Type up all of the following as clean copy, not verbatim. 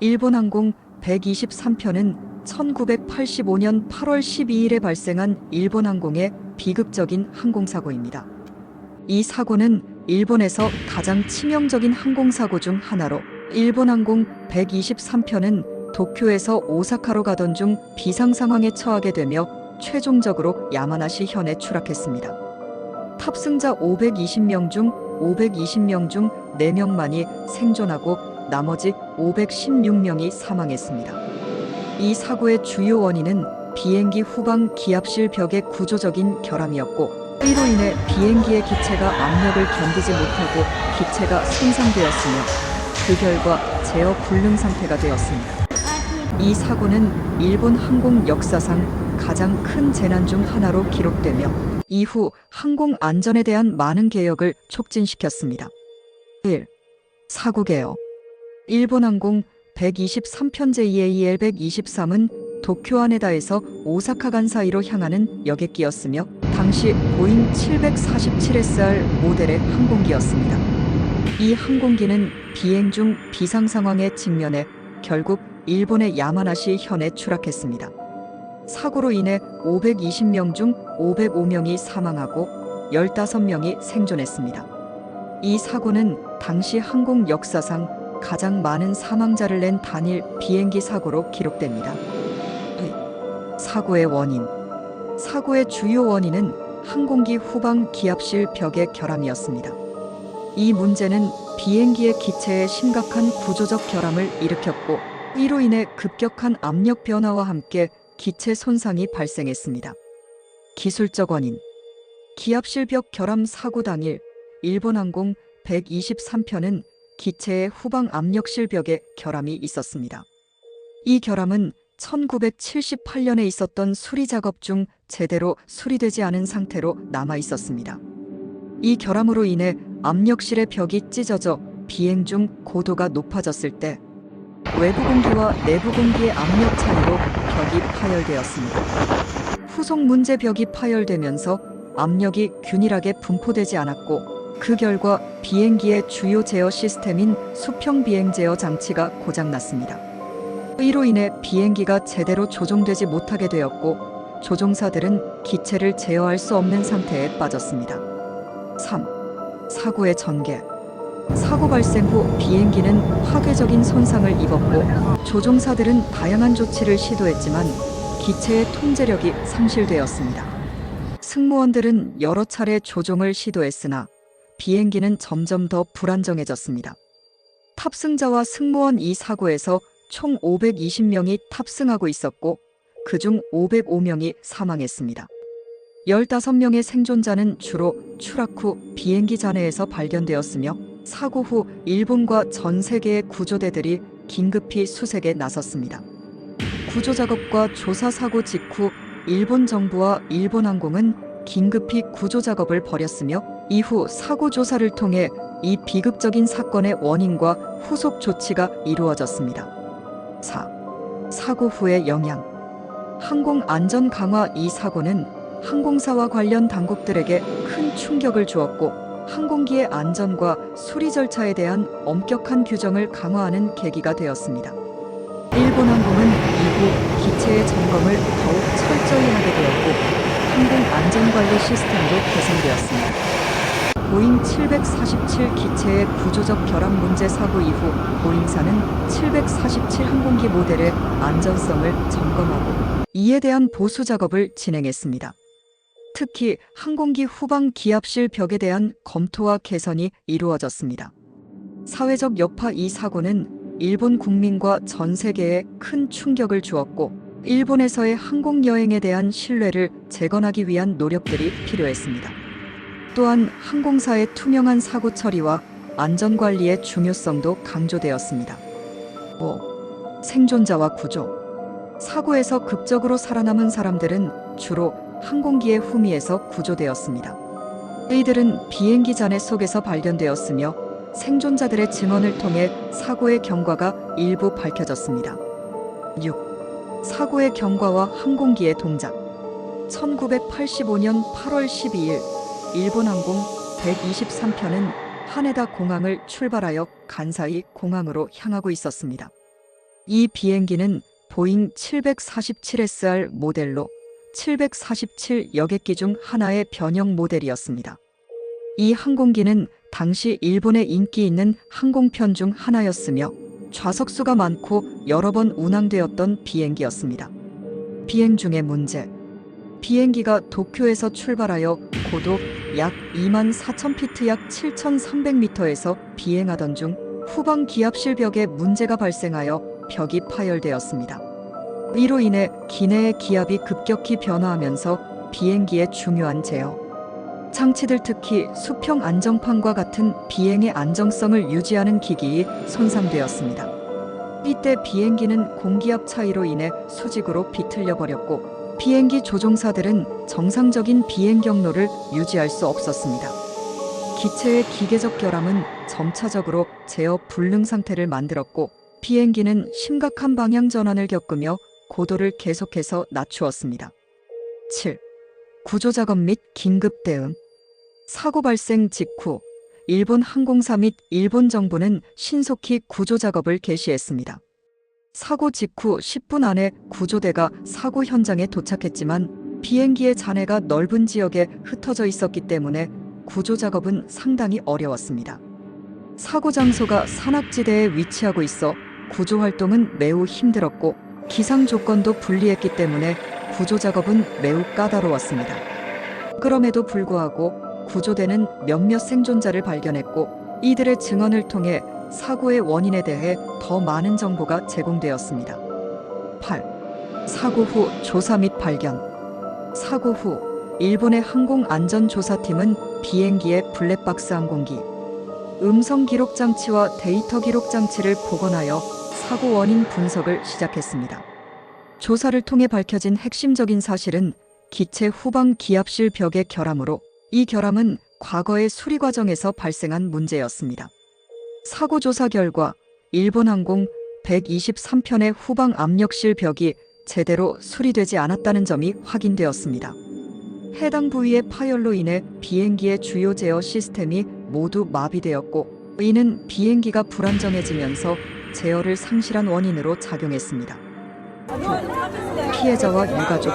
일본항공 123편은 1985년 8월 12일에 발생한 일본항공의 비극적인 항공사고입니다. 이 사고는 일본에서 가장 치명적인 항공사고 중 하나로 일본항공 123편은 도쿄에서 오사카로 가던 중 비상 상황에 처하게 되며 최종적으로 야마나시 현에 추락했습니다. 탑승자 520명 중 4명만이 생존하고 나머지 516명이 사망했습니다. 이 사고의 주요 원인은 비행기 후방 기압실 벽의 구조적인 결함이었고, 이로 인해 비행기의 기체가 압력을 견디지 못하고 기체가 손상되었으며 그 결과 제어 불능 상태가 되었습니다. 이 사고는 일본 항공 역사상 가장 큰 재난 중 하나로 기록되며 이후 항공 안전에 대한 많은 개혁을 촉진시켰습니다. 1. 사고 개혁. 일본항공 123편 JAL 123은 도쿄 하네다에서 오사카 간 사이로 향하는 여객기였으며 당시 보잉 747SR 모델의 항공기였습니다. 이 항공기는 비행 중 비상 상황에 직면해 결국 일본의 야마나시 현에 추락했습니다. 사고로 인해 520명 중 505명이 사망하고 15명이 생존했습니다. 이 사고는 당시 항공 역사상 가장 많은 사망자를 낸 단일 비행기 사고로 기록됩니다. 사고의 원인. 사고의 주요 원인은 항공기 후방 기압실 벽의 결함이었습니다. 이 문제는 비행기의 기체에 심각한 구조적 결함을 일으켰고, 이로 인해 급격한 압력 변화와 함께 기체 손상이 발생했습니다. 기술적 원인. 기압실 벽 결함 사고 당일 일본항공 123편은 기체의 후방 압력실 벽에 결함이 있었습니다. 이 결함은 1978년에 있었던 수리 작업 중 제대로 수리되지 않은 상태로 남아 있었습니다. 이 결함으로 인해 압력실의 벽이 찢어져 비행 중 고도가 높아졌을 때 외부 공기와 내부 공기의 압력 차이로 벽이 파열되었습니다. 후속 문제 벽이 파열되면서 압력이 균일하게 분포되지 않았고, 그 결과 비행기의 주요 제어 시스템인 수평 비행 제어 장치가 고장났습니다. 이로 인해 비행기가 제대로 조종되지 못하게 되었고, 조종사들은 기체를 제어할 수 없는 상태에 빠졌습니다. 3. 사고의 전개. 사고 발생 후 비행기는 화괴적인 손상을 입었고, 조종사들은 다양한 조치를 시도했지만 기체의 통제력이 상실되었습니다. 승무원들은 여러 차례 조종을 시도했으나 비행기는 점점 더 불안정해졌습니다. 탑승자와 승무원 이 사고에서 총 520명이 탑승하고 있었고, 그중 505명이 사망했습니다. 15명의 생존자는 주로 추락 후 비행기 잔해에서 발견되었으며, 사고 후 일본과 전 세계의 구조대들이 긴급히 수색에 나섰습니다. 구조작업과 조사사고 직후 일본 정부와 일본항공은 긴급히 구조작업을 벌였으며, 이후 사고 조사를 통해 이 비극적인 사건의 원인과 후속 조치가 이루어졌습니다. 4. 사고 후의 영향. 항공 안전 강화. 이 사고는 항공사와 관련 당국들에게 큰 충격을 주었고, 항공기의 안전과 수리 절차에 대한 엄격한 규정을 강화하는 계기가 되었습니다. 일본항공은 이후 기체의 점검을 더욱 철저히 하게 되었고, 항공 안전관리 시스템도 개선되었습니다. 보잉 747 기체의 구조적 결함 문제 사고 이후 보잉사는 747 항공기 모델의 안전성을 점검하고 이에 대한 보수 작업을 진행했습니다. 특히 항공기 후방 기압실 벽에 대한 검토와 개선이 이루어졌습니다. 사회적 여파. 이 사고는 일본 국민과 전 세계에 큰 충격을 주었고, 일본에서의 항공 여행에 대한 신뢰를 재건하기 위한 노력들이 필요했습니다. 또한 항공사의 투명한 사고 처리와 안전관리의 중요성도 강조되었습니다. 5. 생존자와 구조. 사고에서 극적으로 살아남은 사람들은 주로 항공기의 후미에서 구조되었습니다. 이들은 비행기 잔해 속에서 발견되었으며, 생존자들의 증언을 통해 사고의 경과가 일부 밝혀졌습니다. 6. 사고의 경과와 항공기의 동작. 1985년 8월 12일 일본항공 123편은 하네다 공항을 출발하여 간사이 공항으로 향하고 있었습니다. 이 비행기는 보잉 747SR 모델로 747 여객기 중 하나의 변형 모델이었습니다. 이 항공기는 당시 일본의 인기 있는 항공편 중 하나였으며 좌석수가 많고 여러 번 운항되었던 비행기였습니다. 비행 중의 문제. 비행기가 도쿄에서 출발하여 고도 약 24,000피트 약 7,300m에서 비행하던 중 후방 기압실 벽에 문제가 발생하여 벽이 파열되었습니다. 이로 인해 기내의 기압이 급격히 변화하면서 비행기의 중요한 제어 장치들, 특히 수평 안정판과 같은 비행의 안정성을 유지하는 기기이 손상되었습니다. 이때 비행기는 공기압 차이로 인해 수직으로 비틀려 버렸고 비행기 조종사들은 정상적인 비행 경로를 유지할 수 없었습니다. 기체의 기계적 결함은 점차적으로 제어 불능 상태를 만들었고 비행기는 심각한 방향 전환을 겪으며 고도를 계속해서 낮추었습니다. 7. 구조작업 및 긴급 대응. 사고 발생 직후 일본 항공사 및 일본 정부는 신속히 구조작업을 개시했습니다. 사고 직후 10분 안에 구조대가 사고 현장에 도착했지만 비행기의 잔해가 넓은 지역에 흩어져 있었기 때문에 구조작업은 상당히 어려웠습니다. 사고 장소가 산악지대에 위치하고 있어 구조활동은 매우 힘들었고 기상 조건도 불리했기 때문에 구조작업은 매우 까다로웠습니다. 그럼에도 불구하고 구조대는 몇몇 생존자를 발견했고 이들의 증언을 통해 사고의 원인에 대해 더 많은 정보가 제공되었습니다. 8. 사고 후 조사 및 발견. 사고 후 일본의 항공안전조사팀은 비행기의 블랙박스 항공기, 음성 기록 장치와 데이터 기록 장치를 복원하여 사고 원인 분석을 시작했습니다. 조사를 통해 밝혀진 핵심적인 사실은 기체 후방 기압실 벽의 결함으로 이 결함은 과거의 수리 과정에서 발생한 문제였습니다. 사고 조사 결과 일본 항공 123편의 후방 압력실 벽이 제대로 수리되지 않았다는 점이 확인되었습니다. 해당 부위의 파열로 인해 비행기의 주요 제어 시스템이 모두 마비되었고 이는 비행기가 불안정해지면서 제어를 상실한 원인으로 작용했습니다. 피해자와 유가족.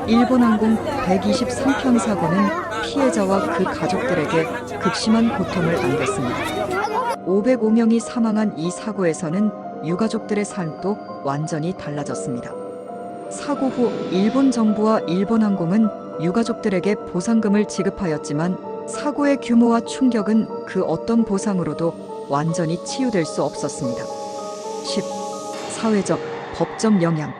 일본 항공 123편 사고는 피해자와 그 가족들에게 극심한 고통을 안겼습니다. 505명이 사망한 이 사고에서는 유가족들의 삶도 완전히 달라졌습니다. 사고 후 일본 정부와 일본 항공은 유가족들에게 보상금을 지급하였지만 사고의 규모와 충격은 그 어떤 보상으로도 완전히 치유될 수 없었습니다. 10. 사회적, 법적 영향.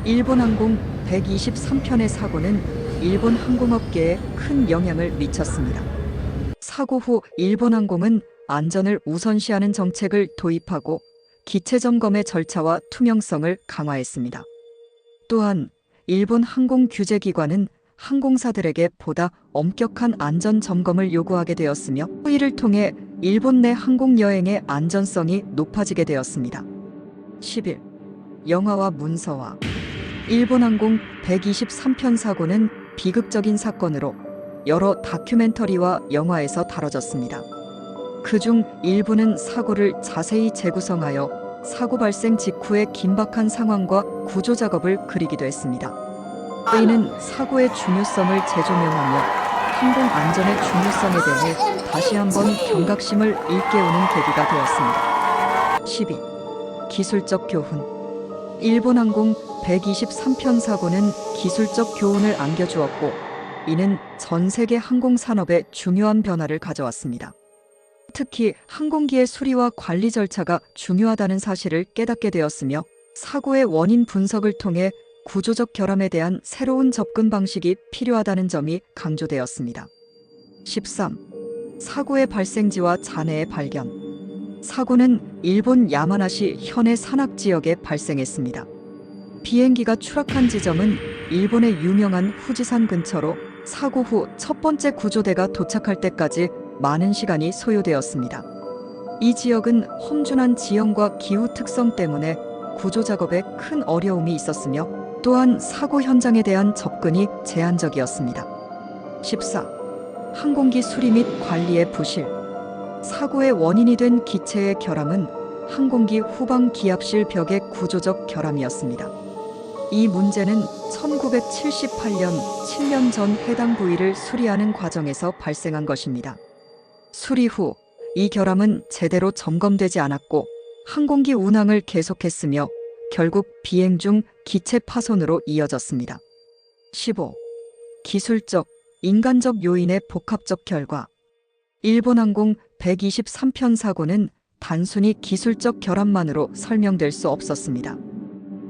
일본 항공 123편의 사고는 일본 항공업계에 큰 영향을 미쳤습니다. 사고 후 일본 항공은 안전을 우선시하는 정책을 도입하고 기체 점검의 절차와 투명성을 강화했습니다. 또한 일본 항공규제기관은 항공사들에게 보다 엄격한 안전 점검을 요구하게 되었으며 이를 통해 일본 내 항공 여행의 안전성이 높아지게 되었습니다. 11. 영화와 문서화. 일본 항공 123편 사고는 비극적인 사건으로 여러 다큐멘터리와 영화에서 다뤄졌습니다. 그중 일부는 사고를 자세히 재구성하여 사고 발생 직후의 긴박한 상황과 구조 작업을 그리기도 했습니다. 이는 사고의 중요성을 재조명하며 항공 안전의 중요성에 대해 다시 한번 경각심을 일깨우는 계기가 되었습니다. 12. 기술적 교훈. 일본 항공 123편 사고는 기술적 교훈을 안겨주었고 이는 전 세계 항공 산업에 중요한 변화를 가져왔습니다. 특히 항공기의 수리와 관리 절차가 중요하다는 사실을 깨닫게 되었으며 사고의 원인 분석을 통해 구조적 결함에 대한 새로운 접근 방식이 필요하다는 점이 강조되었습니다. 13. 사고의 발생지와 잔해의 발견. 사고는 일본 야마나시 현해 산악 지역에 발생했습니다. 비행기가 추락한 지점은 일본의 유명한 후지산 근처로 사고 후 첫 번째 구조대가 도착할 때까지 많은 시간이 소요되었습니다. 이 지역은 험준한 지형과 기후 특성 때문에 구조 작업에 큰 어려움이 있었으며 또한 사고 현장에 대한 접근이 제한적이었습니다. 14. 항공기 수리 및 관리의 부실. 사고의 원인이 된 기체의 결함은 항공기 후방 기압실 벽의 구조적 결함이었습니다. 이 문제는 1978년 7년 전 해당 부위를 수리하는 과정에서 발생한 것입니다. 수리 후 이 결함은 제대로 점검되지 않았고 항공기 운항을 계속했으며 결국 비행 중 기체 파손으로 이어졌습니다. 15. 기술적, 인간적 요인의 복합적 결과. 일본항공 123편 사고는 단순히 기술적 결함만으로 설명될 수 없었습니다.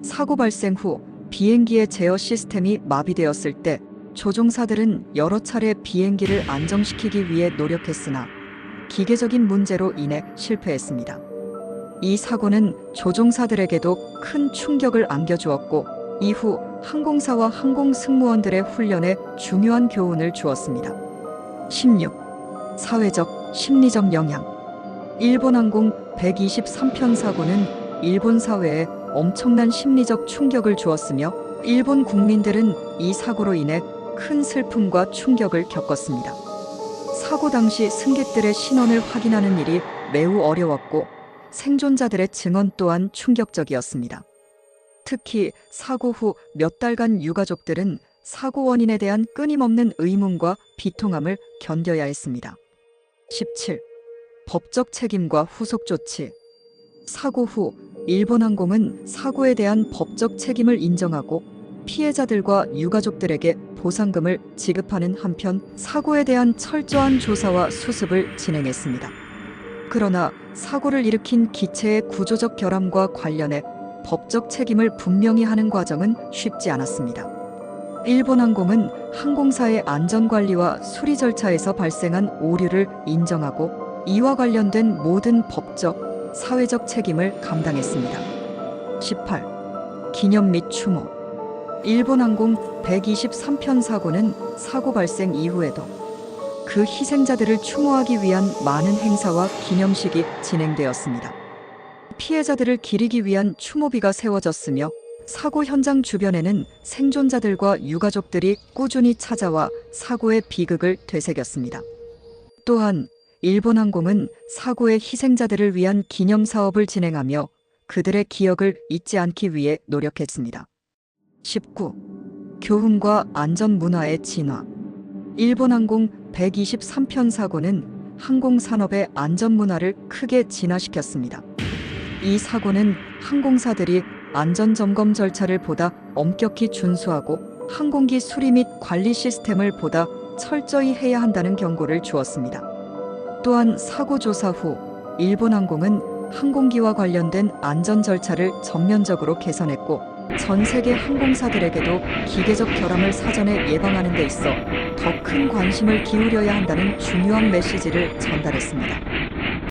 사고 발생 후 비행기의 제어 시스템이 마비되었을 때 조종사들은 여러 차례 비행기를 안정시키기 위해 노력했으나 기계적인 문제로 인해 실패했습니다. 이 사고는 조종사들에게도 큰 충격을 안겨주었고 이후 항공사와 항공 승무원들의 훈련에 중요한 교훈을 주었습니다. 16. 사회적, 심리적 영향. 일본항공 123편 사고는 일본 사회에 엄청난 심리적 충격을 주었으며 일본 국민들은 이 사고로 인해 큰 슬픔과 충격을 겪었습니다. 사고 당시 승객들의 신원을 확인하는 일이 매우 어려웠고 생존자들의 증언 또한 충격적이었습니다. 특히 사고 후 몇 달간 유가족들은 사고 원인에 대한 끊임없는 의문과 비통함을 견뎌야 했습니다. 17. 법적 책임과 후속 조치. 사고 후 일본항공은 사고에 대한 법적 책임을 인정하고 피해자들과 유가족들에게 보상금을 지급하는 한편 사고에 대한 철저한 조사와 수습을 진행했습니다. 그러나 사고를 일으킨 기체의 구조적 결함과 관련해 법적 책임을 분명히 하는 과정은 쉽지 않았습니다. 일본항공은 항공사의 안전관리와 수리 절차에서 발생한 오류를 인정하고 이와 관련된 모든 법적, 사회적 책임을 감당했습니다. 18. 기념 및 추모. 일본항공 123편 사고는 사고 발생 이후에도 그 희생자들을 추모하기 위한 많은 행사와 기념식이 진행되었습니다. 피해자들을 기리기 위한 추모비가 세워졌으며 사고 현장 주변에는 생존자들과 유가족들이 꾸준히 찾아와 사고의 비극을 되새겼습니다. 또한 일본항공은 사고의 희생자들을 위한 기념 사업을 진행하며 그들의 기억을 잊지 않기 위해 노력했습니다. 19. 교훈과 안전 문화의 진화. 일본항공 123편 사고는 항공산업의 안전 문화를 크게 진화시켰습니다. 이 사고는 항공사들이 안전점검 절차를 보다 엄격히 준수하고 항공기 수리 및 관리 시스템을 보다 철저히 해야 한다는 경고를 주었습니다. 또한 사고 조사 후 일본항공은 항공기와 관련된 안전 절차를 전면적으로 개선했고 전 세계 항공사들에게도 기계적 결함을 사전에 예방하는 데 있어 더 큰 관심을 기울여야 한다는 중요한 메시지를 전달했습니다.